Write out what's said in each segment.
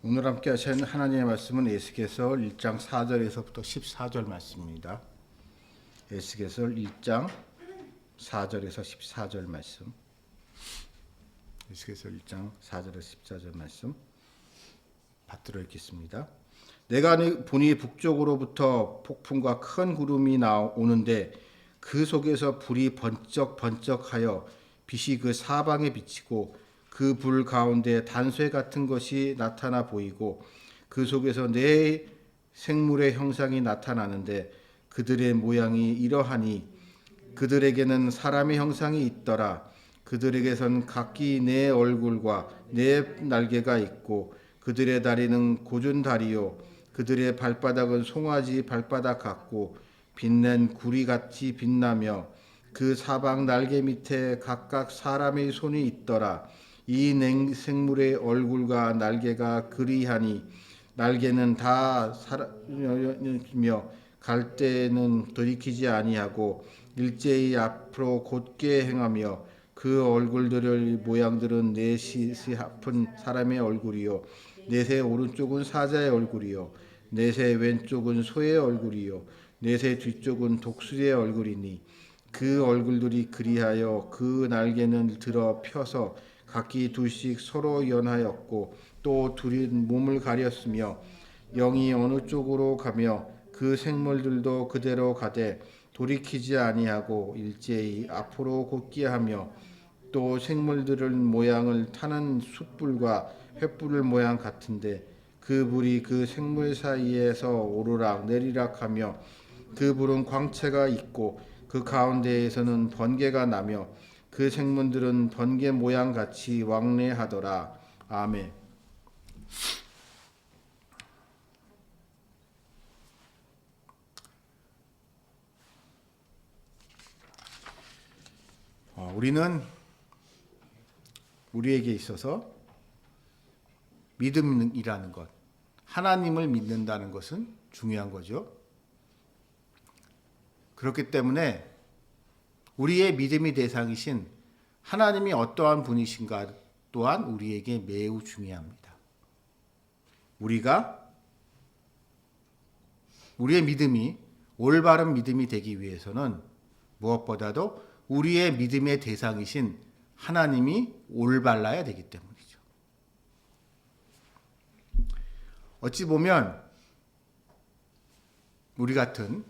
오늘 함께 하시는 하나님의 말씀은 에스겔서 1장 4절에서부터 14절 말씀입니다. 에스겔서 1장 4절에서 14절 말씀. 에스겔서 1장 4절에서 14절 말씀 받들어 읽겠습니다. 내가 보니 북쪽으로부터 폭풍과 큰 구름이 나오는데 그 속에서 불이 번쩍번쩍하여 빛이 그 사방에 비치고 그 불 가운데 단쇠 같은 것이 나타나 보이고 그 속에서 네 생물의 형상이 나타나는데 그들의 모양이 이러하니 그들에게는 사람의 형상이 있더라. 그들에게선 각기 네 얼굴과 네 날개가 있고 그들의 다리는 고준 다리요 그들의 발바닥은 송아지 발바닥 같고 빛낸 구리같이 빛나며 그 사방 날개 밑에 각각 사람의 손이 있더라. 이 생물의 얼굴과 날개가 그리하니 날개는 다 사람이며 갈 때는 돌이키지 아니하고 일제히 앞으로 곧게 행하며 그 얼굴들의 모양들은 넷이 아픈 사람의 얼굴이요 넷의 오른쪽은 사자의 얼굴이요 넷의 왼쪽은 소의 얼굴이요 넷의 뒤쪽은 독수리의 얼굴이니 그 얼굴들이 그리하여 그 날개는 들어 펴서 각기 둘씩 서로 연하였고 또 둘이 몸을 가렸으며 영이 어느 쪽으로 가며 그 생물들도 그대로 가되 돌이키지 아니하고 일제히 앞으로 곧게 하며 또 생물들의 모양을 타는 숯불과 횃불의 모양 같은데 그 불이 그 생물 사이에서 오르락 내리락 하며 그 불은 광채가 있고 그 가운데에서는 번개가 나며 그 생물들은 번개 모양 같이 왕래하더라. 아멘. 우리는 우리에게 있어서 믿음이라는 것, 하나님을 믿는다는 것은 중요한 거죠. 그렇기 때문에 우리의 믿음의 대상이신 하나님이 어떠한 분이신가 또한 우리에게 매우 중요합니다. 우리의 믿음이 올바른 믿음이 되기 위해서는 무엇보다도 우리의 믿음의 대상이신 하나님이 올바라야 되기 때문이죠. 어찌 보면 우리 같은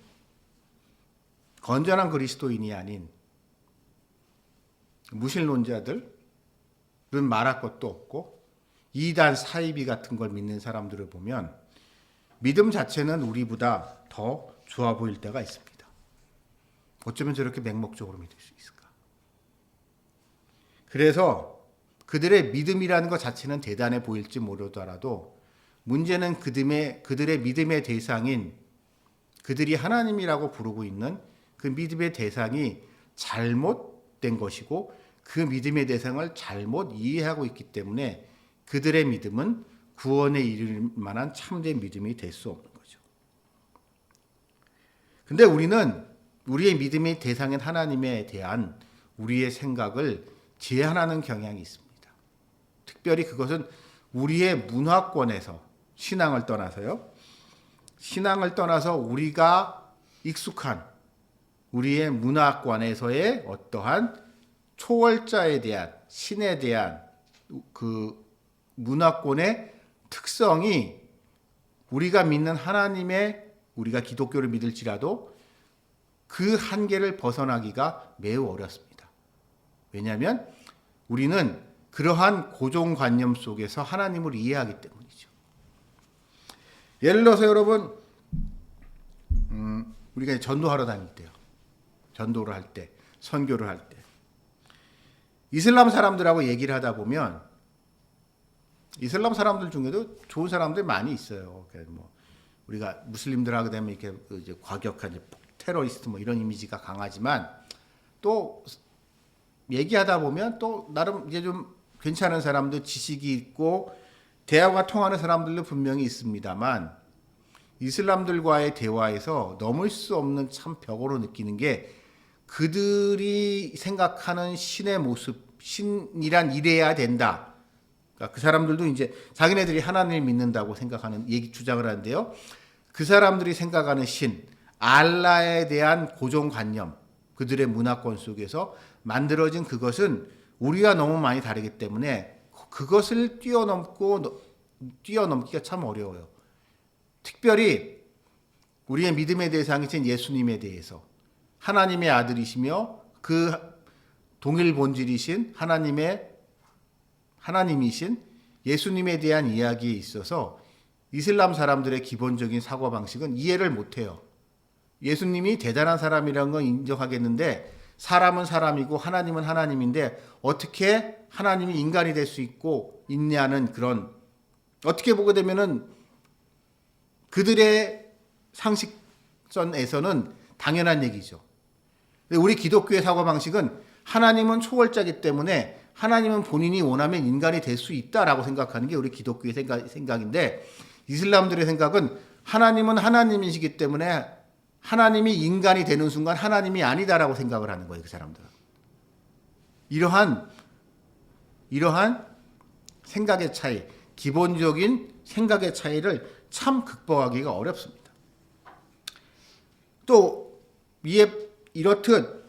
건전한 그리스도인이 아닌 무신론자들은 말할 것도 없고 이단 사이비 같은 걸 믿는 사람들을 보면 믿음 자체는 우리보다 더 좋아 보일 때가 있습니다. 어쩌면 저렇게 맹목적으로 믿을 수 있을까? 그래서 그들의 믿음이라는 것 자체는 대단해 보일지 모르더라도 문제는 그들의 믿음의 대상인 그들이 하나님이라고 부르고 있는 그 믿음의 대상이 잘못된 것이고 그 믿음의 대상을 잘못 이해하고 있기 때문에 그들의 믿음은 구원에 이를 만한 참된 믿음이 될 수 없는 거죠. 근데 우리는 우리의 믿음의 대상인 하나님에 대한 우리의 생각을 제한하는 경향이 있습니다. 특별히 그것은 우리의 문화권에서 신앙을 떠나서 우리가 익숙한 우리의 문화권에서의 어떠한 초월자에 대한 신에 대한 그 문화권의 특성이 우리가 믿는 우리가 기독교를 믿을지라도 그 한계를 벗어나기가 매우 어렵습니다. 왜냐하면 우리는 그러한 고정관념 속에서 하나님을 이해하기 때문이죠. 예를 들어서 여러분 우리가 전도하러 다닐 때요. 전도를 할 때, 선교를 할 때 이슬람 사람들하고 얘기를 하다 보면 이슬람 사람들 중에도 좋은 사람들이 많이 있어요. 우리가 무슬림들하고 되면 이렇게 이제 과격한 테러리스트 이런 이미지가 강하지만 또 얘기하다 보면 또 나름 이제 좀 괜찮은 사람들 지식이 있고 대화가 통하는 사람들도 분명히 있습니다만 이슬람들과의 대화에서 넘을 수 없는 참 벽으로 느끼는 게 그들이 생각하는 신의 모습, 신이란 이래야 된다. 그러니까 그 사람들도 이제 자기네들이 하나님을 믿는다고 생각하는 주장을 하는데요. 그 사람들이 생각하는 신, 알라에 대한 고정관념, 그들의 문화권 속에서 만들어진 그것은 우리와 너무 많이 다르기 때문에 그것을 뛰어넘기가 참 어려워요. 특별히 우리의 믿음의 대상이신 예수님에 대해서 하나님의 아들이시며 그 동일 본질이신 하나님이신 예수님에 대한 이야기에 있어서 이슬람 사람들의 기본적인 사고방식은 이해를 못해요. 예수님이 대단한 사람이라는 건 인정하겠는데 사람은 사람이고 하나님은 하나님인데 어떻게 하나님이 인간이 될 수 있냐는 그런, 어떻게 보게 되면은 그들의 상식선에서는 당연한 얘기죠. 우리 기독교의 사고방식은 하나님은 초월자이기 때문에 하나님은 본인이 원하면 인간이 될 수 있다라고 생각하는 게 우리 기독교의 생각인데, 이슬람들의 생각은 하나님은 하나님이시기 때문에 하나님이 인간이 되는 순간 하나님이 아니다라고 생각을 하는 거예요, 그 사람들은. 이러한 생각의 차이, 기본적인 생각의 차이를 참 극복하기가 어렵습니다. 또 이렇듯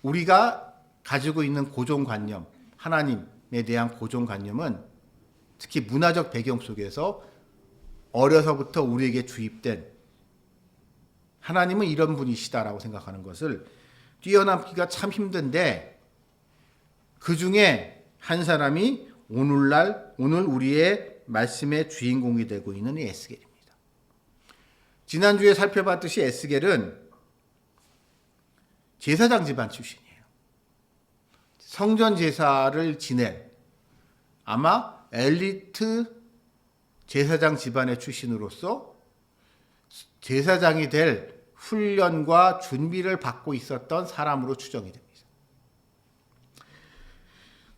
우리가 가지고 있는 고정관념, 하나님에 대한 고정관념은 특히 문화적 배경 속에서 어려서부터 우리에게 주입된 하나님은 이런 분이시다라고 생각하는 것을 뛰어넘기가 참 힘든데, 그 중에 한 사람이 오늘 우리의 말씀의 주인공이 되고 있는 이 에스겔입니다. 지난주에 살펴봤듯이 에스겔은 제사장 집안 출신이에요. 성전 제사를 지낼 아마 엘리트 제사장 집안의 출신으로서 제사장이 될 훈련과 준비를 받고 있었던 사람으로 추정이 됩니다.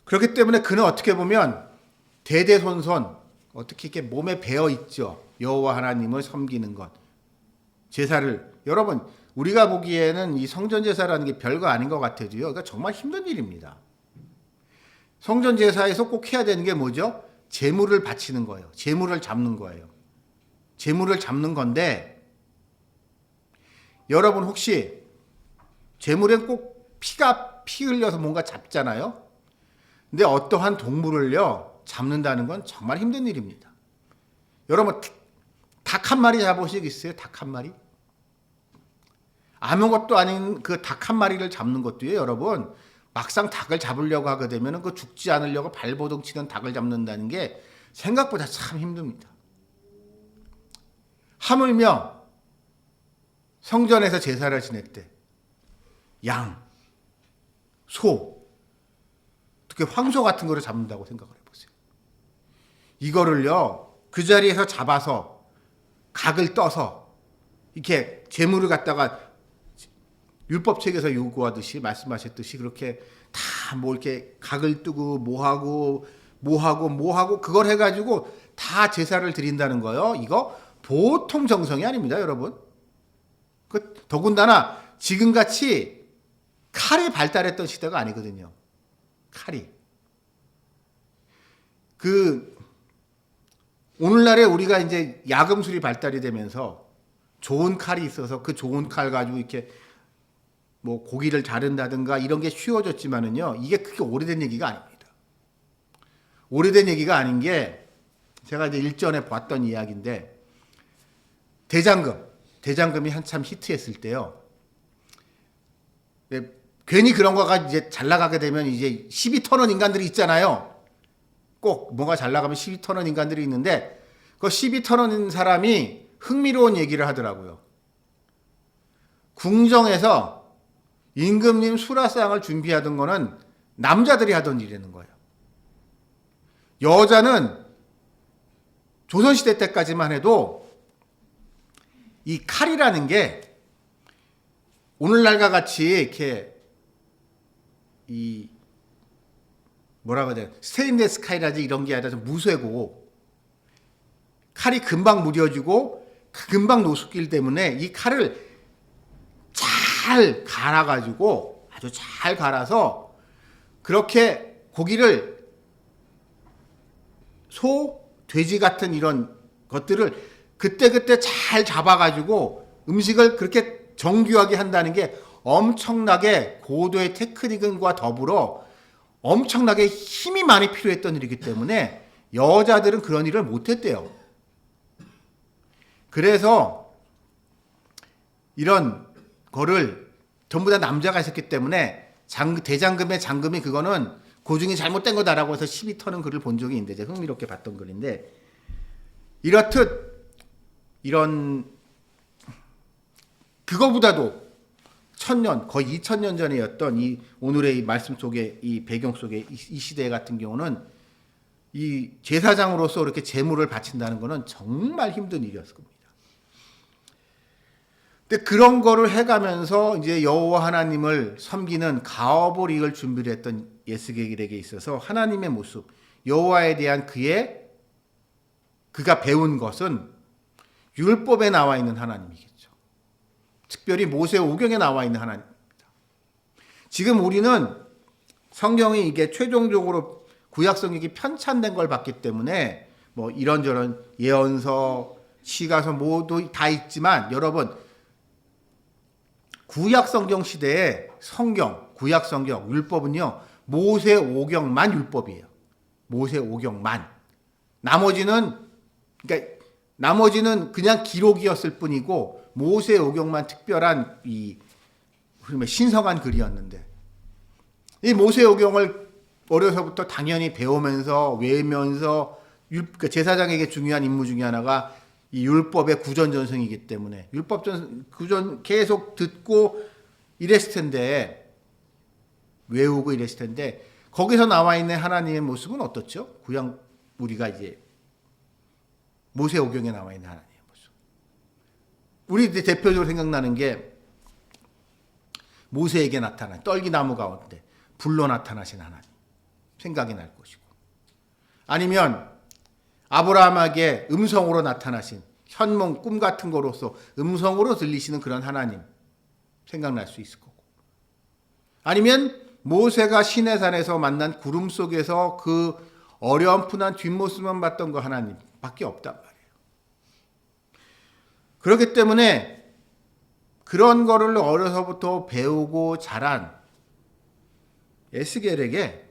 그렇기 때문에 그는 어떻게 보면 대대손손 어떻게 이렇게 몸에 배어 있죠. 여호와 하나님을 섬기는 것, 제사를. 여러분, 우리가 보기에는 이 성전 제사라는 게 별거 아닌 것 같아도요, 그러니까 정말 힘든 일입니다. 성전 제사에서 꼭 해야 되는 게 뭐죠? 제물을 바치는 거예요. 제물을 잡는 거예요. 제물을 잡는 건데, 여러분 혹시 제물엔 꼭 피 흘려서 뭔가 잡잖아요. 근데 어떠한 동물을요 잡는다는 건 정말 힘든 일입니다. 여러분 닭 한 마리 잡으시겠어요? 닭 한 마리? 아무것도 아닌 그 닭 한 마리를 잡는 것도요, 여러분, 막상 닭을 잡으려고 하게 되면 그 죽지 않으려고 발버둥 치는 닭을 잡는다는 게 생각보다 참 힘듭니다. 하물며 성전에서 제사를 지낼 때 양, 소, 특히 황소 같은 거를 잡는다고 생각을 해보세요. 이거를요 그 자리에서 잡아서 각을 떠서 이렇게 제물을 갖다가 율법책에서 요구하듯이 말씀하셨듯이 그렇게 다 뭐 이렇게 각을 뜨고 뭐하고 그걸 해가지고 다 제사를 드린다는 거예요. 이거 보통 정성이 아닙니다, 여러분. 더군다나 지금같이 칼이 발달했던 시대가 아니거든요. 칼이. 오늘날에 우리가 이제 야금술이 발달이 되면서 좋은 칼이 있어서 그 좋은 칼 가지고 이렇게 뭐 고기를 자른다든가 이런 게 쉬워졌지만은요, 이게 그렇게 오래된 얘기가 아닙니다. 오래된 얘기가 아닌 게 제가 이제 일전에 봤던 이야기인데, 대장금이 한참 히트했을 때요. 괜히 그런 거가 이제 잘 나가게 되면 이제 시비 터는 인간들이 있잖아요. 꼭 뭐가 잘 나가면 시비 터는 인간들이 있는데, 그 시비 터는 사람이 흥미로운 얘기를 하더라고요. 궁정에서 임금님 수라상을 준비하던 거는 남자들이 하던 일이라는 거예요. 여자는 조선시대 때까지만 해도 이 칼이라는 게 오늘날과 같이 이렇게 뭐라고 해야 돼, 스테인리스 칼이라든지 이런 게 아니라 좀 무쇠고 칼이 금방 무뎌지고 금방 노숙길 때문에 이 칼을 잘 갈아가지고 아주 잘 갈아서 그렇게 고기를 소, 돼지 같은 이런 것들을 그때그때 잘 잡아가지고 음식을 그렇게 정교하게 한다는 게 엄청나게 고도의 테크닉과 더불어 엄청나게 힘이 많이 필요했던 일이기 때문에 여자들은 그런 일을 못했대요. 그래서 이런 거를 전부 다 남자가 했었기 때문에 대장금의 장금이 그거는 고증이 잘못된 거다라고 해서 시비 터는 글을 본 적이 있는데 제가 흥미롭게 봤던 글인데, 이렇듯 이런 그거보다도 1000년 거의 2000년 전이었던 이 오늘의 이 말씀 속에 이 배경 속에 이 시대 같은 경우는 이 제사장으로서 이렇게 제물을 바친다는 것은 정말 힘든 일이었을 겁니다. 근데 그런 거를 해가면서 이제 여호와 하나님을 섬기는 가업을 이을 준비를 했던 에스겔에게 있어서 하나님의 모습, 여호와에 대한 그가 배운 것은 율법에 나와 있는 하나님이겠죠. 특별히 모세 오경에 나와 있는 하나님입니다. 지금 우리는 성경이 이게 최종적으로 구약 성경이 편찬된 걸 봤기 때문에 뭐 이런저런 예언서, 시가서 모두 다 있지만, 여러분 구약 성경 시대의 성경, 구약 성경 율법은요 모세 오경만 율법이에요. 모세 오경만. 나머지는 그냥 기록이었을 뿐이고 모세 오경만 특별한 신성한 글이었는데, 이 모세 오경을 어려서부터 당연히 배우면서 외우면서 제사장에게 중요한 임무 중에 하나가 이 율법의 구전 전승이기 때문에 율법 구전 계속 듣고 이랬을 텐데, 외우고 이랬을 텐데, 거기서 나와 있는 하나님의 모습은 어떻죠? 구약 우리가 이제 모세 오경에 나와 있는 하나님의 모습. 우리 이제 대표적으로 생각나는 게 모세에게 나타난 떨기나무 가운데 불로 나타나신 하나님 생각이 날 것이고, 아니면 아브라함에게 음성으로 나타나신 현몽 꿈 같은 거로서 음성으로 들리시는 그런 하나님 생각날 수 있을 거고, 아니면 모세가 시내산에서 만난 구름 속에서 그 어렴풋한 뒷모습만 봤던 그 하나님밖에 없단 말이에요. 그렇기 때문에 그런 거를 어려서부터 배우고 자란 에스겔에게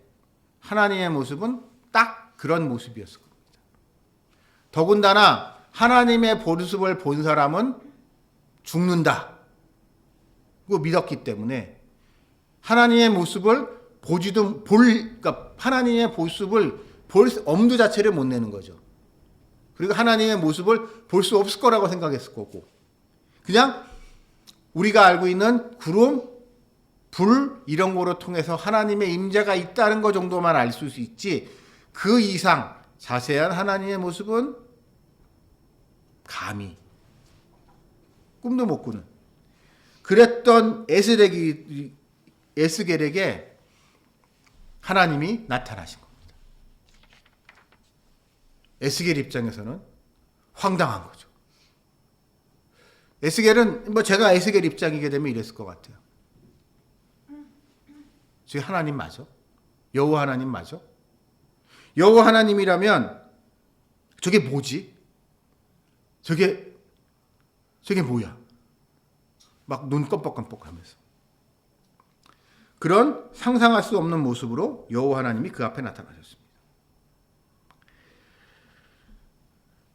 하나님의 모습은 딱 그런 모습이었을 겁니다. 더군다나 하나님의 모습을 본 사람은 죽는다 고 믿었기 때문에 하나님의 모습을 그러니까 하나님의 모습을 볼 엄두 자체를 못 내는 거죠. 그리고 하나님의 모습을 볼 수 없을 거라고 생각했을 거고, 그냥 우리가 알고 있는 구름, 불 이런 거로 통해서 하나님의 임재가 있다는 것 정도만 알 수 있지, 그 이상 자세한 하나님의 모습은 감히 꿈도 못 꾸는 그랬던 에스겔에게 하나님이 나타나신 겁니다. 에스겔 입장에서는 황당한 거죠. 에스겔은 제가 에스겔 입장이게 되면 이랬을 것 같아요. 저게 하나님 맞아? 여호와 하나님 맞아? 여호와 하나님이라면 저게 뭐지? 저게 뭐야? 막 눈 껌뻑껌뻑하면서 그런 상상할 수 없는 모습으로 여호와 하나님이 그 앞에 나타나셨습니다.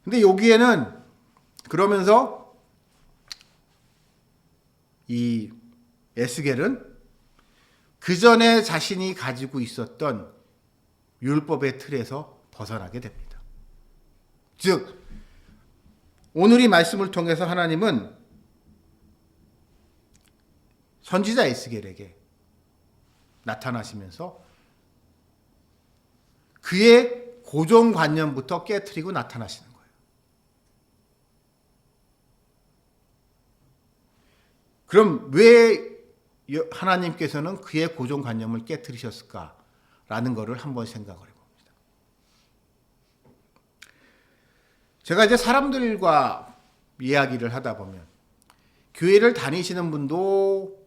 근데 여기에는 그러면서 이 에스겔은 그 전에 자신이 가지고 있었던 율법의 틀에서 벗어나게 됩니다. 즉 오늘 이 말씀을 통해서 하나님은 선지자 에스겔에게 나타나시면서 그의 고정관념부터 깨트리고 나타나시는 거예요. 그럼 왜 하나님께서는 그의 고정관념을 깨트리셨을까라는 것을 한번 생각을 해봅니다. 제가 이제 사람들과 이야기를 하다 보면 교회를 다니시는 분도,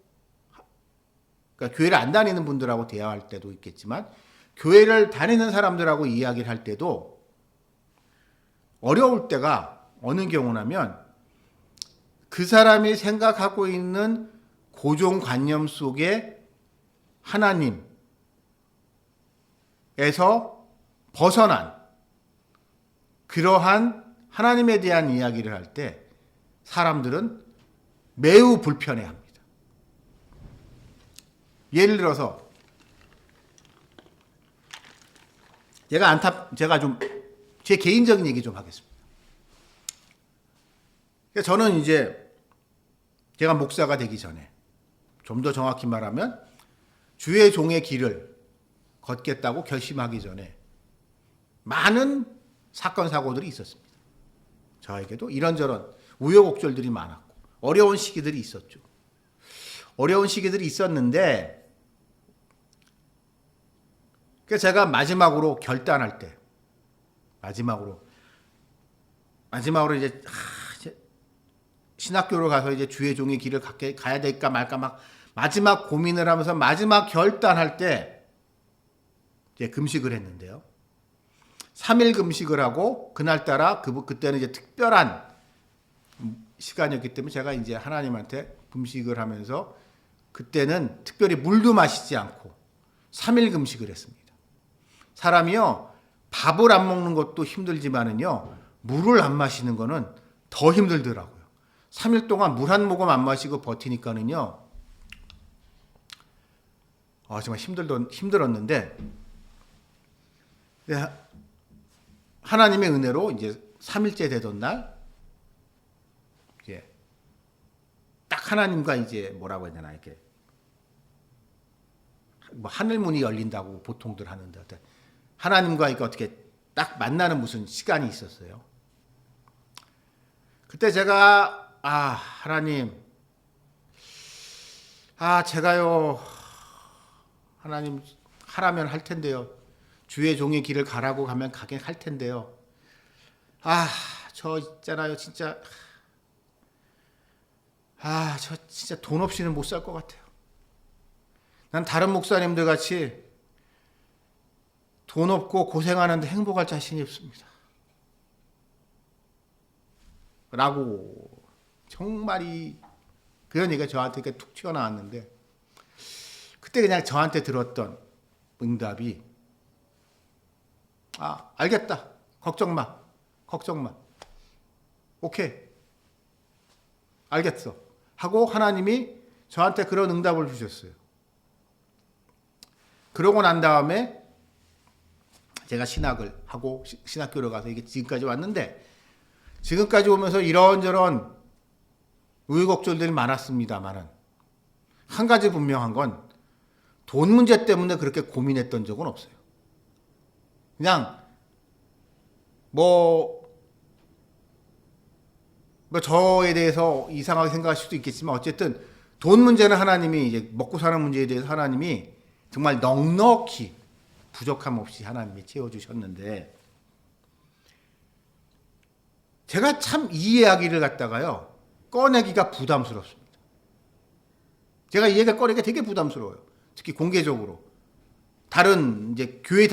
그러니까 교회를 안 다니는 분들하고 대화할 때도 있겠지만 교회를 다니는 사람들하고 이야기를 할 때도 어려울 때가 어느 경우냐면 그 사람이 생각하고 있는 고정관념 속에 하나님에서 벗어난 그러한 하나님에 대한 이야기를 할 때 사람들은 매우 불편해합니다. 예를 들어서 제가 좀 제 개인적인 얘기 좀 하겠습니다. 저는 이제 제가 목사가 되기 전에 좀 더 정확히 말하면 주의 종의 길을 걷겠다고 결심하기 전에 많은 사건 사고들이 있었습니다. 저에게도 이런저런 우여곡절들이 많았고 어려운 시기들이 있었죠. 어려운 시기들이 있었는데 제가 마지막으로 결단할 때 마지막으로 이제 신학교로 가서 이제 주의 종의 길을 가야 될까 말까 막 마지막 고민을 하면서 마지막 결단할 때 이제 금식을 했는데요. 3일 금식을 하고 그날따라 그때는 이제 특별한 시간이었기 때문에 제가 이제 하나님한테 금식을 하면서 그때는 특별히 물도 마시지 않고 3일 금식을 했습니다. 사람이요, 밥을 안 먹는 것도 힘들지만은요, 물을 안 마시는 거는 더 힘들더라고요. 3일 동안 물 한 모금 안 마시고 버티니까는요, 정말 힘들었는데, 하나님의 은혜로 이제 3일째 되던 날, 이제 딱 하나님과 이제 뭐라고 해야 되나, 이렇게 뭐 하늘문이 열린다고 보통들 하는데, 하나님과 이거 어떻게 딱 만나는 무슨 시간이 있었어요. 그때 제가 하나님, 제가요, 하나님 하라면 할 텐데요. 주의 종의 길을 가라고 가면 가긴 할 텐데요. 저 있잖아요, 진짜. 저 진짜 돈 없이는 못 살 것 같아요. 난 다른 목사님들 같이 돈 없고 고생하는데 행복할 자신이 없습니다. 라고 정말 그런 얘기가 저한테 이렇게 툭 튀어나왔는데 그때 그냥 저한테 들었던 응답이 알겠다. 걱정 마. 오케이. 알겠어. 하고 하나님이 저한테 그런 응답을 주셨어요. 그러고 난 다음에 제가 신학을 하고 신학교로 가서 이게 지금까지 왔는데 지금까지 오면서 이런저런 우여곡절들이 많았습니다만은 한 가지 분명한 건 돈 문제 때문에 그렇게 고민했던 적은 없어요. 그냥 저에 대해서 이상하게 생각할 수도 있겠지만 어쨌든 돈 문제는 하나님이 이제 먹고 사는 문제에 대해서 하나님이 정말 넉넉히 부족함 없이 하나님이 채워주셨는데 제가 참 이 이야기를 갖다가요 꺼내기가 부담스럽습니다. 제가 이 얘기를 꺼내기가 되게 부담스러워요. 특히 공개적으로 다른 이제 교회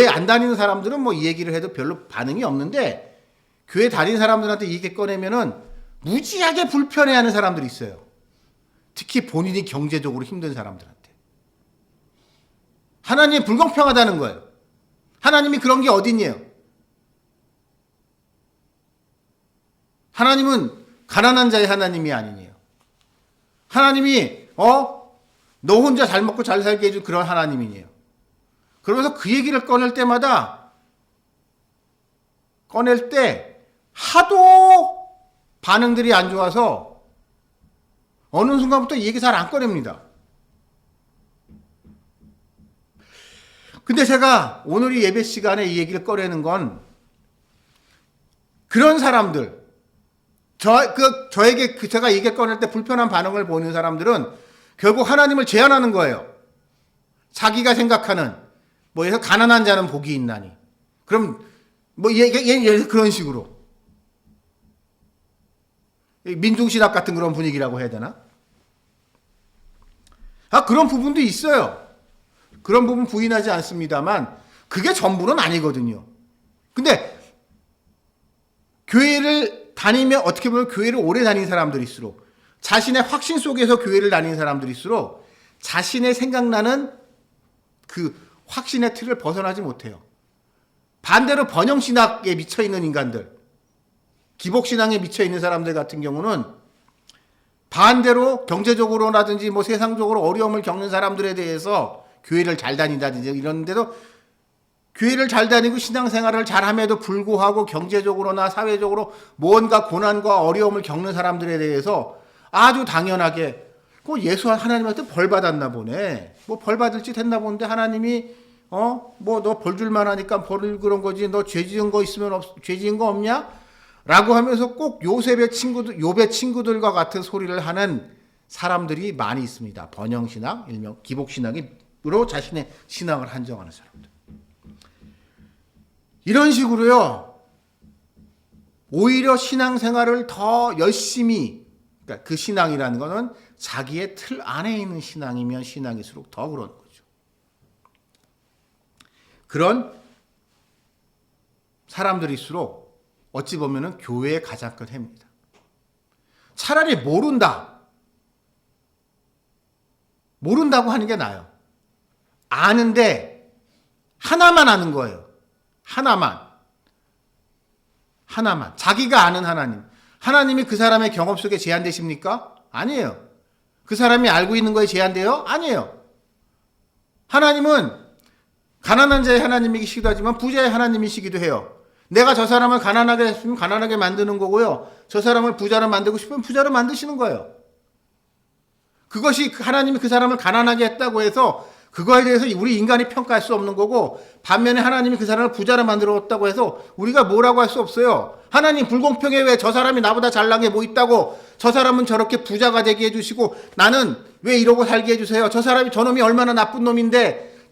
안 다니는 사람들은 뭐 이 얘기를 해도 별로 반응이 없는데 교회 다니는 사람들한테 이 얘기 꺼내면은 무지하게 불편해하는 사람들이 있어요. 특히 본인이 경제적으로 힘든 사람들한테. 하나님이 불공평하다는 거예요. 하나님이 그런 게 어딨냐요? 하나님은 가난한 자의 하나님이 아니에요. 하나님이 너 혼자 잘 먹고 잘 살게 해줄 그런 하나님이에요. 그러면서 그 얘기를 꺼낼 때 하도 반응들이 안 좋아서 어느 순간부터 이 얘기 잘 안 꺼냅니다. 근데 제가 오늘 이 예배 시간에 이 얘기를 꺼내는 건 그런 사람들, 저에게 제가 얘기 꺼낼 때 불편한 반응을 보이는 사람들은 결국 하나님을 제안하는 거예요. 자기가 생각하는 뭐에서 가난한 자는 복이 있나니. 그럼 예를 들어서 그런 식으로 민중신학 같은 그런 분위기라고 해야 되나? 그런 부분도 있어요. 그런 부분 부인하지 않습니다만 그게 전부는 아니거든요. 근데 교회를 다니면 어떻게 보면 교회를 오래 다닌 사람들일수록 자신의 확신 속에서 교회를 다닌 사람들일수록 자신의 생각나는 그 확신의 틀을 벗어나지 못해요. 반대로 번영신학에 미쳐있는 인간들, 기복신앙에 미쳐있는 사람들 같은 경우는 반대로 경제적으로라든지 뭐 세상적으로 어려움을 겪는 사람들에 대해서 교회를 잘 다닌다든지 이런데도 교회를 잘 다니고 신앙생활을 잘함에도 불구하고 경제적으로나 사회적으로 뭔가 고난과 어려움을 겪는 사람들에 대해서 아주 당연하게 예수 하나님한테 벌 받았나 보네. 뭐 벌 받을 짓 했나 본데 하나님이 뭐 너 벌 줄만 하니까 벌을 그런 거지. 너 죄 지은 거 있으면 죄 지은 거 없냐? 라고 하면서 꼭 욥의 친구들과 같은 소리를 하는 사람들이 많이 있습니다. 번영신앙, 일명 기복신앙으로 자신의 신앙을 한정하는 사람들. 이런 식으로요. 오히려 신앙생활을 더 열심히, 그러니까 그 신앙이라는 것은 자기의 틀 안에 있는 신앙이면 신앙일수록 더 그런 거죠. 그런 사람들일수록 어찌 보면은 교회의 가장 큰 해입니다. 차라리 모른다고 하는 게 나아요. 아는데 하나만 아는 거예요. 하나만. 자기가 아는 하나님. 하나님이 그 사람의 경험 속에 제한되십니까? 아니에요. 그 사람이 알고 있는 거에 제한돼요? 아니에요. 하나님은 가난한 자의 하나님이시기도 하지만 부자의 하나님이시기도 해요. 내가 저 사람을 가난하게 했으면 가난하게 만드는 거고요. 저 사람을 부자로 만들고 싶으면 부자로 만드시는 거예요. 그것이 하나님이 그 사람을 가난하게 했다고 해서 그거에 대해서 우리 인간이 평가할 수 없는 거고, 반면에 하나님이 그 사람을 부자로 만들었다고 해서 우리가 뭐라고 할 수 없어요. 하나님 불공평해. 왜 저 사람이 나보다 잘난 게 뭐 있다고 저 사람은 저렇게 부자가 되게 해주시고 나는 왜 이러고 살게 해주세요. 저놈이 얼마나 나쁜 놈인데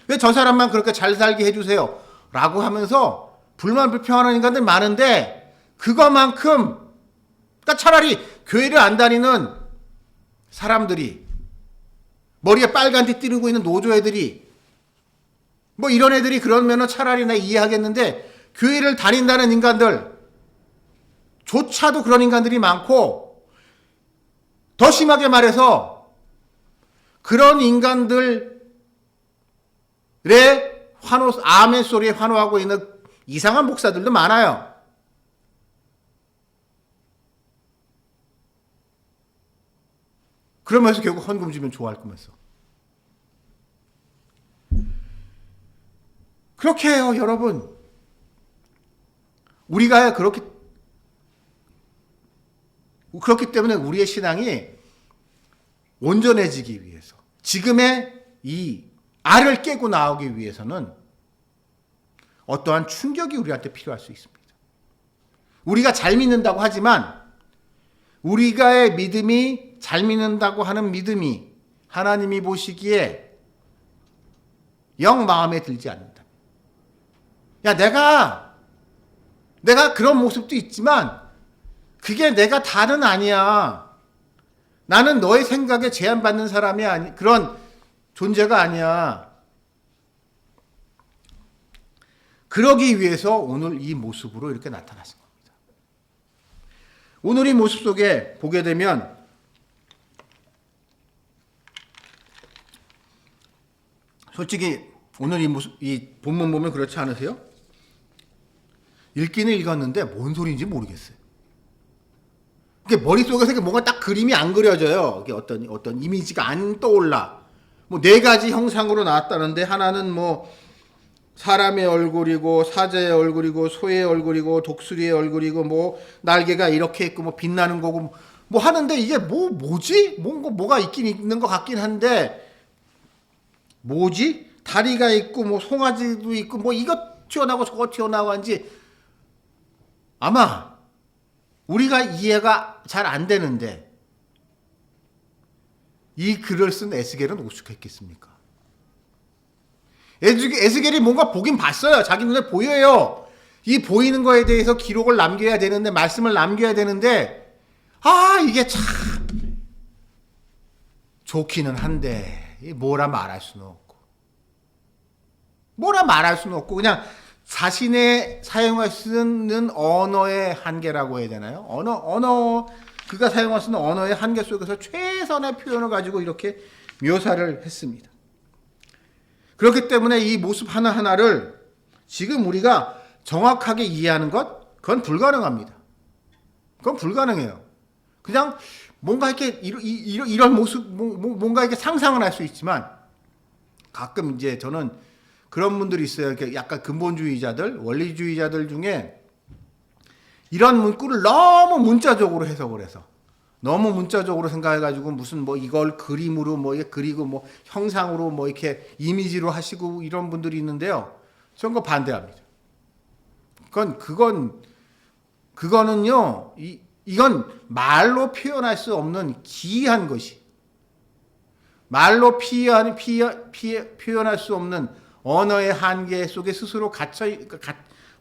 왜 저 사람만 그렇게 잘 살게 해주세요. 라고 하면서 불만불평하는 인간들 많은데, 그거만큼 그러니까 차라리 교회를 안 다니는 사람들이, 머리에 빨간 티 띠르고 있는 노조 애들이, 뭐 이런 애들이 그러면은 차라리 나 이해하겠는데, 교회를 다닌다는 인간들 조차도 그런 인간들이 많고, 더 심하게 말해서 그런 인간들의 아멘 소리에 환호하고 있는 이상한 목사들도 많아요. 그러면서 결국 헌금 주면 좋아할 거면서. 그렇게 해요, 여러분. 우리가 그렇기 때문에 우리의 신앙이 온전해지기 위해서, 지금의 이 알을 깨고 나오기 위해서는 어떠한 충격이 우리한테 필요할 수 있습니다. 우리가 잘 믿는다고 하지만 우리가의 믿음이, 잘 믿는다고 하는 믿음이 하나님이 보시기에 영 마음에 들지 않는다. 야, 내가 그런 모습도 있지만 그게 내가 다는 아니야. 나는 너의 생각에 제한받는 사람이 그런 존재가 아니야. 그러기 위해서 오늘 이 모습으로 이렇게 나타났습니다. 오늘 이 모습 속에 보게 되면 솔직히 오늘 이 본문 보면 그렇지 않으세요? 읽기는 읽었는데 뭔 소리인지 모르겠어요. 이게 머릿속에서 뭔가 딱 그림이 안 그려져요. 이게 어떤 이미지가 안 떠올라. 뭐 4가지 형상으로 나왔다는데, 하나는 뭐 사람의 얼굴이고 사자의 얼굴이고 소의 얼굴이고 독수리의 얼굴이고 뭐 날개가 이렇게 있고 뭐 빛나는 거고 뭐 하는데, 이게 뭐지? 뭐가 있긴 있는 것 같긴 한데, 뭐지? 다리가 있고 뭐 송아지도 있고 뭐 이것 튀어나오고 저것 튀어나오고 한지 아마 우리가 이해가 잘 안 되는데, 이 글을 쓴 에스겔은 오죽했겠습니까? 에스겔이 뭔가 보긴 봤어요. 자기 눈에 보여요. 이 보이는 거에 대해서 기록을 남겨야 되는데, 말씀을 남겨야 되는데, 이게 참 좋기는 한데 뭐라 말할 수는 없고 그냥 자신의 사용할 수 있는 언어의 한계라고 해야 되나요? 그가 사용할 수 있는 언어의 한계 속에서 최선의 표현을 가지고 이렇게 묘사를 했습니다. 그렇기 때문에 이 모습 하나하나를 지금 우리가 정확하게 이해하는 그건 불가능합니다. 그건 불가능해요. 그냥 뭔가 이렇게 이런 모습, 뭔가 이렇게 상상을 할 수 있지만 가끔 이제 저는 그런 분들이 있어요. 이렇게 약간 근본주의자들, 원리주의자들 중에 이런 문구를 너무 문자적으로 해석을 해서 너무 문자적으로 생각해가지고 무슨 뭐 이걸 그림으로 뭐 그리고 뭐 형상으로 뭐 이렇게 이미지로 하시고 이런 분들이 있는데요. 저는 그거 반대합니다. 그거는요. 이건 말로 표현할 수 없는 기이한 것이, 말로 표현할 수 없는 언어의 한계 속에 스스로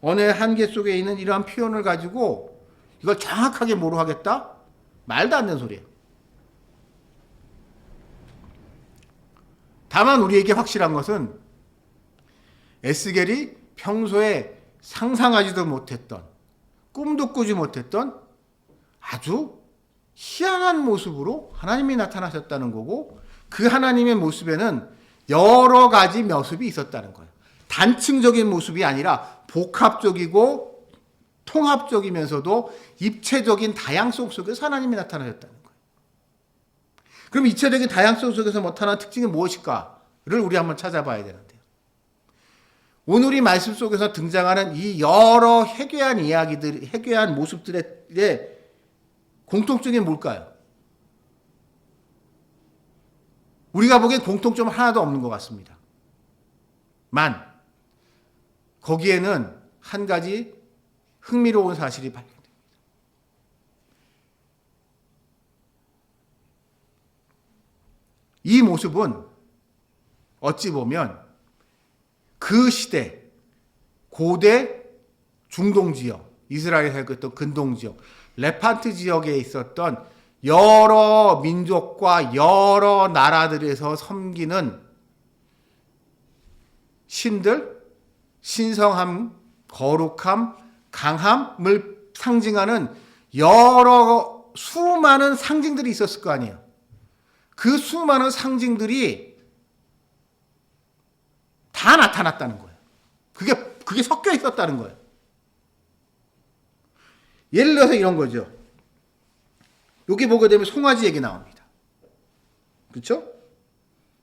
언어의 한계 속에 있는 이러한 표현을 가지고 이걸 정확하게 뭐로 하겠다? 말도 안 되는 소리예요. 다만 우리에게 확실한 것은 에스겔이 평소에 상상하지도 못했던, 꿈도 꾸지 못했던 아주 희한한 모습으로 하나님이 나타나셨다는 거고, 그 하나님의 모습에는 여러 가지 모습이 있었다는 거예요. 단층적인 모습이 아니라 복합적이고 통합적이면서도 입체적인 다양성 속에서 하나님이 나타나셨다는 거예요. 그럼 입체적인 다양성 속에서 나타나는 특징이 무엇일까를 우리 한번 찾아봐야 되는데요. 오늘 이 말씀 속에서 등장하는 이 여러 해괴한 이야기들, 해괴한 모습들의 공통점이 뭘까요? 우리가 보기엔 공통점 하나도 없는 것 같습니다. 거기에는 한 가지 흥미로운 사실이 발견됩니다. 이 모습은 어찌 보면 그 시대 고대 중동 지역, 이스라엘이 살고 근동 지역, 레판트 지역에 있었던 여러 민족과 여러 나라들에서 섬기는 신들, 신성함, 거룩함, 강함을 상징하는 여러 수많은 상징들이 있었을 거 아니에요. 그 수많은 상징들이 다 나타났다는 거예요. 그게 섞여 있었다는 거예요. 예를 들어서 이런 거죠. 여기 보게 되면 송아지 얘기 나옵니다. 그렇죠?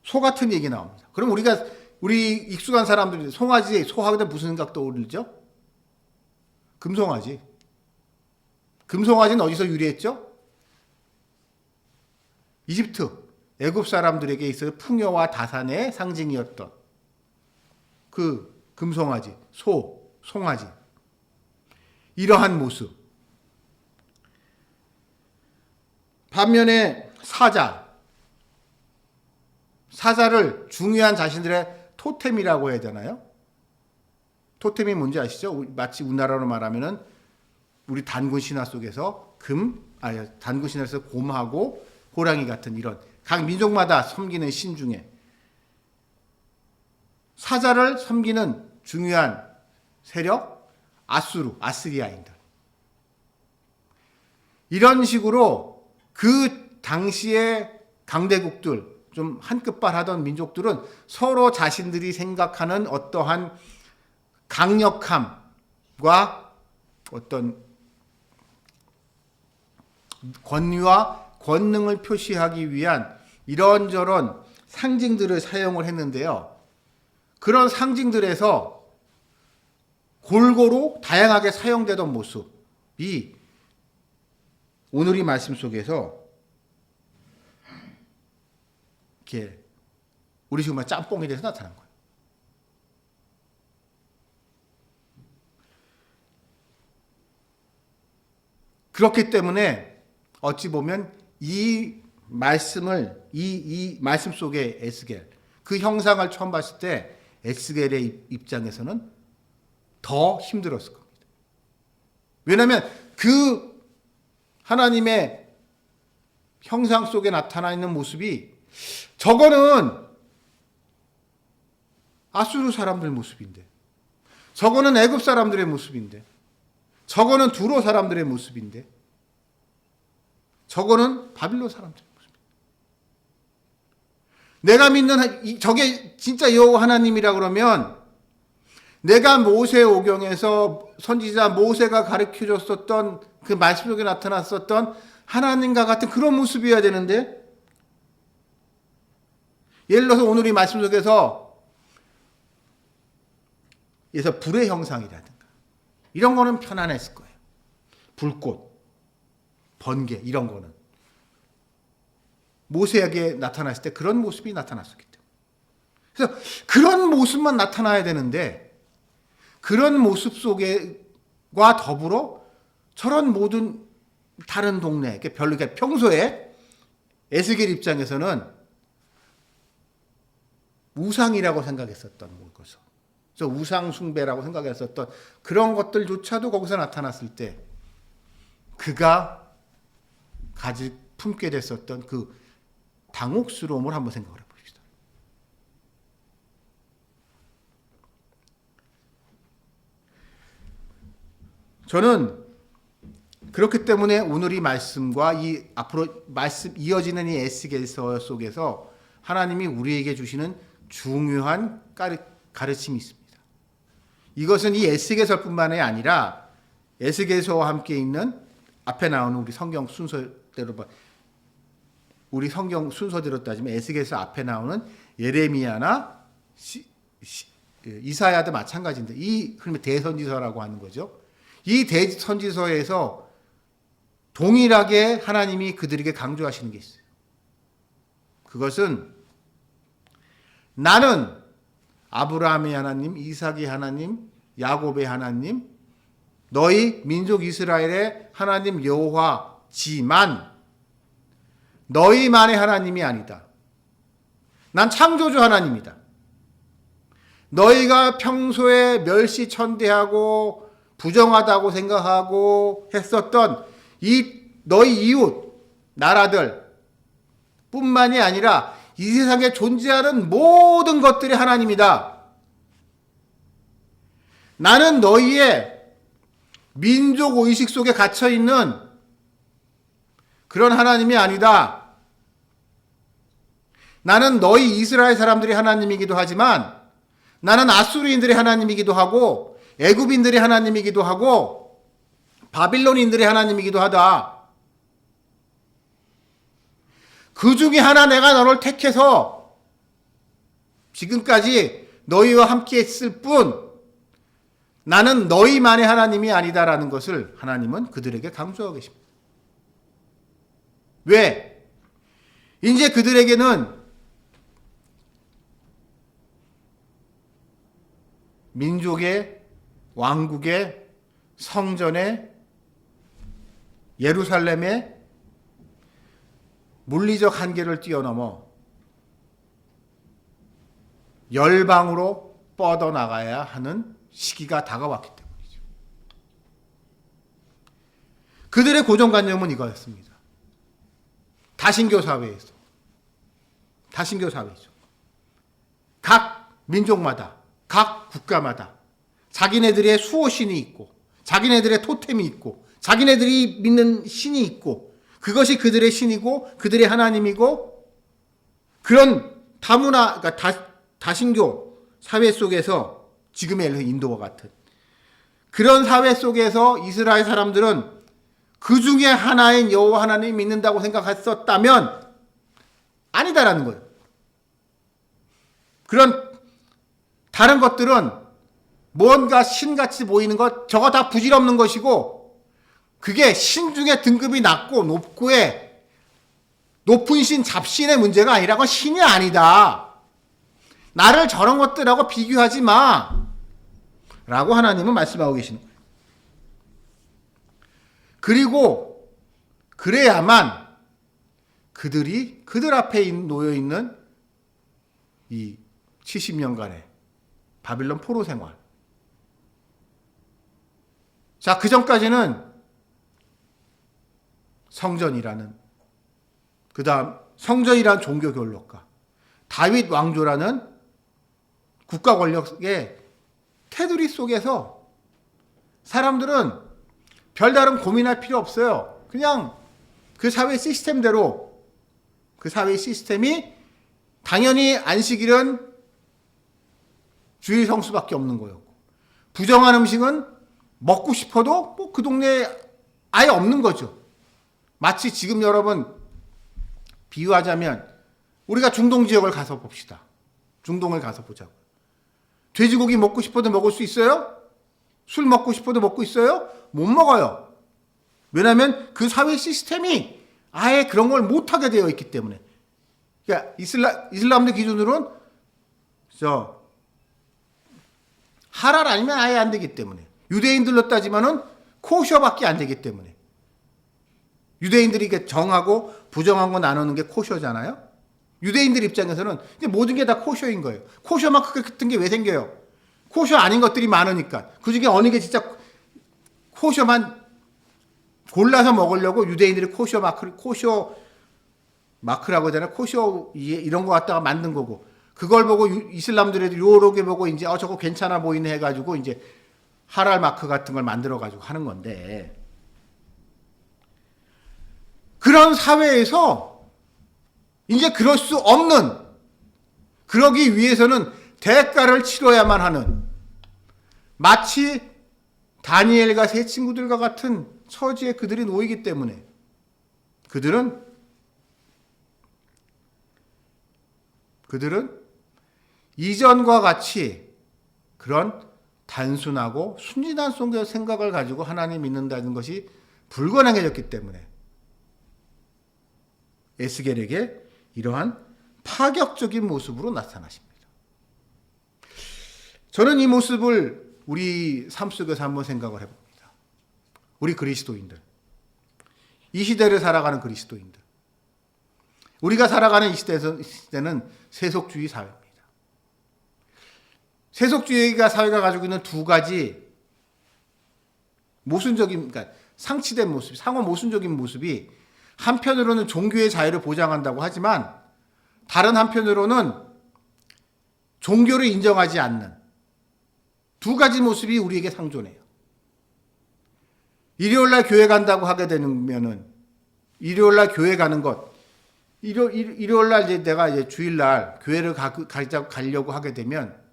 소 같은 얘기 나옵니다. 그럼 우리 익숙한 사람들이 소하게 무슨 생각 떠오르죠? 금송아지. 금송아지는 어디서 유래했죠? 이집트, 애굽 사람들에게 있어서 풍요와 다산의 상징이었던 그 금송아지, 송아지. 이러한 모습. 반면에 사자를 중요한 자신들의 토템이라고 해야 되나요? 토템이 뭔지 아시죠? 마치 우리나라로 말하면은 우리 단군 신화 속에서 단군 신화에서 곰하고 호랑이 같은 이런 각 민족마다 섬기는 신 중에 사자를 섬기는 중요한 세력, 아스리아인들. 이런 식으로 그 당시에 강대국들, 좀 한끗발 하던 민족들은 서로 자신들이 생각하는 어떠한 강력함과 어떤 권위와 권능을 표시하기 위한 이런저런 상징들을 사용을 했는데요. 그런 상징들에서 골고루 다양하게 사용되던 모습이 오늘 이 말씀 속에서 이렇게 우리 지금 짬뽕이 돼서 나타난 거예요. 그렇기 때문에 어찌 보면 이 말씀을 이 말씀 속에 에스겔 그 형상을 처음 봤을 때 에스겔의 입장에서는 더 힘들었을 겁니다. 왜냐하면 그 하나님의 형상 속에 나타나 있는 모습이 저거는 아수르 사람들 모습인데 저거는 애굽 사람들의 모습인데, 저거는 두로 사람들의 모습인데, 저거는 바빌론 사람들의 모습입니다. 내가 믿는 저게 진짜 여호와 하나님이라 그러면 내가 모세오경에서 선지자 모세가 가르쳐줬었던 그 말씀 속에 나타났었던 하나님과 같은 그런 모습이어야 되는데, 예를 들어서 오늘 이 말씀 속에서 불의 형상이라든가 이런 거는 편안했을 거예요. 불꽃, 번개 이런 거는 모세에게 나타났을 때 그런 모습이 나타났었기 때문에, 그래서 그런 모습만 나타나야 되는데 그런 모습 속에와 더불어 저런 모든 다른 동네, 별로 평소에 에스겔 입장에서는 우상이라고 생각했었던 것을, 그래서 우상 숭배라고 생각했었던 그런 것들조차도 거기서 나타났을 때 그가 품게 됐었던 그 당혹스러움을 한번 생각을 해봅시다. 저는 그렇기 때문에 오늘 이 말씀과 이 앞으로 말씀 이어지는 이 에스겔서 속에서 하나님이 우리에게 주시는 중요한 가르침이 있습니다. 이것은 이 에스겔서뿐만이 아니라 에스겔서와 함께 있는 앞에 나오는 우리 성경 순서대로 따지면 에스겔서 앞에 나오는 예레미야나 이사야도 마찬가지인데, 그러면 대선지서라고 하는 거죠. 이 대선지서에서 동일하게 하나님이 그들에게 강조하시는 게 있어요. 그것은 나는 아브라함의 하나님, 이삭의 하나님, 야곱의 하나님, 너희 민족 이스라엘의 하나님 여호와지만 너희만의 하나님이 아니다. 난 창조주 하나님이다. 너희가 평소에 멸시천대하고 부정하다고 생각하고 했었던 너희 이웃 나라들 뿐만이 아니라 이 세상에 존재하는 모든 것들이 하나님이다. 나는 너희의 민족 의식 속에 갇혀있는 그런 하나님이 아니다. 나는 너희 이스라엘 사람들이 하나님이기도 하지만 나는 아수르인들의 하나님이기도 하고 애굽인들의 하나님이기도 하고 바빌론인들의 하나님이기도 하다. 그 중에 하나 내가 너를 택해서 지금까지 너희와 함께 했을 뿐 나는 너희만의 하나님이 아니다라는 것을 하나님은 그들에게 강조하고 계십니다. 왜? 이제 그들에게는 민족의 왕국의 성전의 예루살렘의 물리적 한계를 뛰어넘어 열방으로 뻗어나가야 하는 시기가 다가왔기 때문이죠. 그들의 고정관념은 이거였습니다. 다신교 사회에서, 다신교 사회죠. 각 민족마다, 각 국가마다 자기네들의 수호신이 있고 자기네들의 토템이 있고 자기네들이 믿는 신이 있고 그것이 그들의 신이고 그들의 하나님이고, 그런 다문화, 그러니까 다신교 사회 속에서 지금의 인도와 같은 그런 사회 속에서 이스라엘 사람들은 그 중에 하나인 여호와 하나님이 믿는다고 생각했었다면 아니다라는 거예요. 그런 다른 것들은 뭔가 신같이 보이는 것, 저거 다 부질없는 것이고, 그게 신 중에 등급이 낮고 높고의 높은 신, 잡신의 문제가 아니라 그건 신이 아니다. 나를 저런 것들하고 비교하지 마. 라고 하나님은 말씀하고 계시는 거예요. 그리고 그래야만 그들이 그들 앞에 놓여 있는 이 70년간의 바빌론 포로 생활. 자, 그 전까지는 성전이라는, 그 다음 성전이라는 종교 결론과 다윗 왕조라는 국가 권력의 테두리 속에서 사람들은 별다른 고민할 필요 없어요. 그냥 그 사회 시스템대로, 그 사회 시스템이 당연히 안식일은 주일 성수밖에 없는 거였고, 부정한 음식은 먹고 싶어도 뭐 그 동네에 아예 없는 거죠. 마치 지금 여러분 비유하자면 우리가 중동 지역을 가서 봅시다. 중동을 가서 보자고. 돼지고기 먹고 싶어도 먹을 수 있어요? 술 먹고 싶어도 먹고 있어요? 못 먹어요. 왜냐하면 그 사회 시스템이 아예 그런 걸 못하게 되어 있기 때문에. 그러니까 이슬람들 기준으로는 할랄 아니면 아예 안 되기 때문에. 유대인들로 따지면은 코셔밖에 안 되기 때문에. 유대인들이 이렇게 정하고 부정한 거 나누는 게 코셔잖아요. 유대인들 입장에서는 모든 게 다 코셔인 거예요. 코셔 마크 같은 게 왜 생겨요? 코셔 아닌 것들이 많으니까. 그 중에 어느 게 진짜 코셔만 골라서 먹으려고 유대인들이 코셔 마크라고 하잖아요. 코셔 이런 거 갖다가 만든 거고. 그걸 보고 이슬람들이 요렇게 보고 이제 저거 괜찮아 보이네 해가지고 이제 할랄 마크 같은 걸 만들어가지고 하는 건데, 그런 사회에서 이제 그럴 수 없는, 그러기 위해서는 대가를 치러야만 하는, 마치 다니엘과 세 친구들과 같은 처지에 그들이 놓이기 때문에 그들은 이전과 같이 그런 단순하고 순진한 속의 생각을 가지고 하나님 믿는다는 것이 불가능해졌기 때문에 에스겔에게 이러한 파격적인 모습으로 나타나십니다. 저는 이 모습을 우리 삶 속에서 한번 생각을 해봅니다. 우리 그리스도인들, 이 시대를 살아가는 그리스도인들, 우리가 살아가는 이 시대는 세속주의 사회입니다. 세속주의가 사회가 가지고 있는 두 가지 모순적인, 그러니까 상치된 모습, 상호 모순적인 모습이 한편으로는 종교의 자유를 보장한다고 하지만 다른 한편으로는 종교를 인정하지 않는 두 가지 모습이 우리에게 상존해요. 일요일날 교회 간다고 하게 되면은 일요일날 교회 가는 것, 일요일날 이제 내가 이제 주일날 교회를 가려고 하게 되면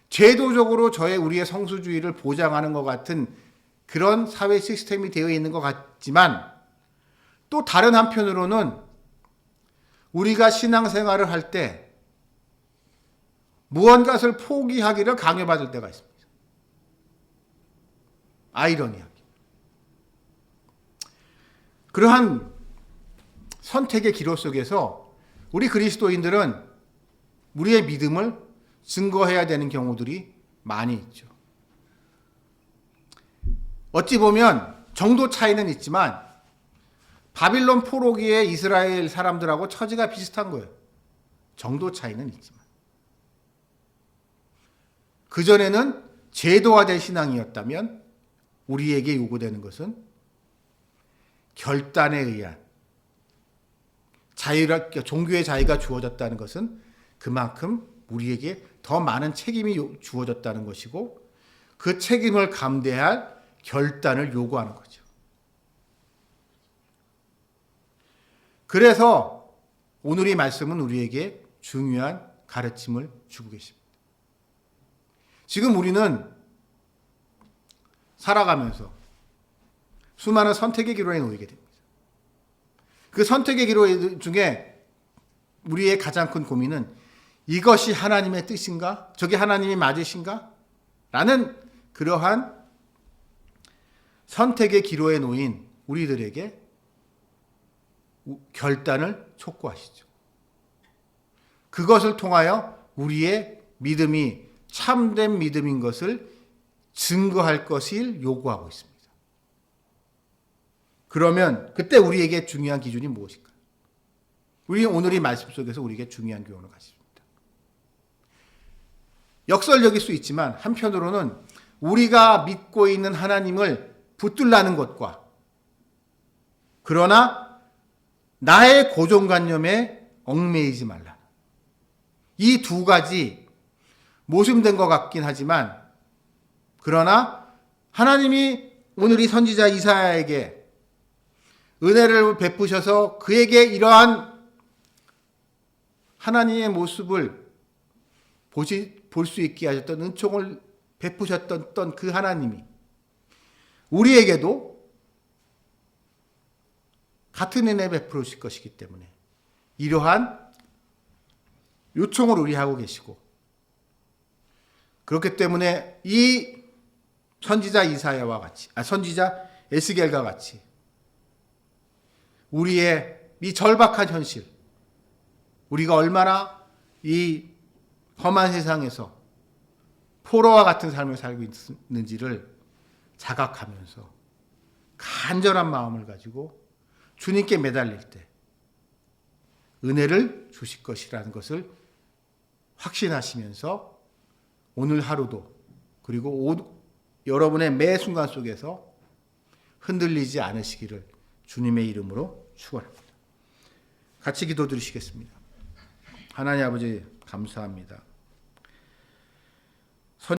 제도적으로 우리의 성수주의를 보장하는 것 같은 그런 사회 시스템이 되어 있는 것 같지만, 또 다른 한편으로는 우리가 신앙생활을 할 때 무언가를 포기하기를 강요받을 때가 있습니다. 아이러니하게. 그러한 선택의 기로 속에서 우리 그리스도인들은 우리의 믿음을 증거해야 되는 경우들이 많이 있죠. 어찌 보면 정도 차이는 있지만 바빌론 포로기의 이스라엘 사람들하고 처지가 비슷한 거예요. 정도 차이는 있지만. 그전에는 제도화된 신앙이었다면 우리에게 요구되는 것은 결단에 의한 종교의 자유가 주어졌다는 것은 그만큼 우리에게 더 많은 책임이 주어졌다는 것이고, 그 책임을 감대할 결단을 요구하는 거죠. 그래서 오늘 이 말씀은 우리에게 중요한 가르침을 주고 계십니다. 지금 우리는 살아가면서 수많은 선택의 기로에 놓이게 됩니다. 그 선택의 기로 중에 우리의 가장 큰 고민은 이것이 하나님의 뜻인가? 저게 하나님이 맞으신가? 라는 그러한 선택의 기로에 놓인 우리들에게 결단을 촉구하시죠. 그것을 통하여 우리의 믿음이 참된 믿음인 것을 증거할 것을 요구하고 있습니다. 그러면 그때 우리에게 중요한 기준이 무엇일까요? 우리 오늘 이 말씀 속에서 우리에게 중요한 교훈을 가집니다. 역설적일 수 있지만 한편으로는 우리가 믿고 있는 하나님을 붙들라는 것과, 그러나 나의 고정관념에 얽매이지 말라, 이 두 가지 모순된 것 같긴 하지만 그러나 하나님이 오늘 이 선지자 이사야에게 은혜를 베푸셔서 그에게 이러한 하나님의 모습을 볼 수 있게 하셨던 은총을 베푸셨던 그 하나님이 우리에게도 같은 은혜 베풀으실 것이기 때문에 이러한 요청을 우리 하고 계시고, 그렇기 때문에 이 선지자 이사야와 같이, 선지자 에스겔과 같이 우리의 이 절박한 현실, 우리가 얼마나 이 험한 세상에서 포로와 같은 삶을 살고 있는지를 자각하면서 간절한 마음을 가지고 주님께 매달릴 때 은혜를 주실 것이라는 것을 확신하시면서 오늘 하루도, 그리고 여러분의 매 순간 속에서 흔들리지 않으시기를 주님의 이름으로 축원합니다. 같이 기도드리시겠습니다. 하나님 아버지 감사합니다.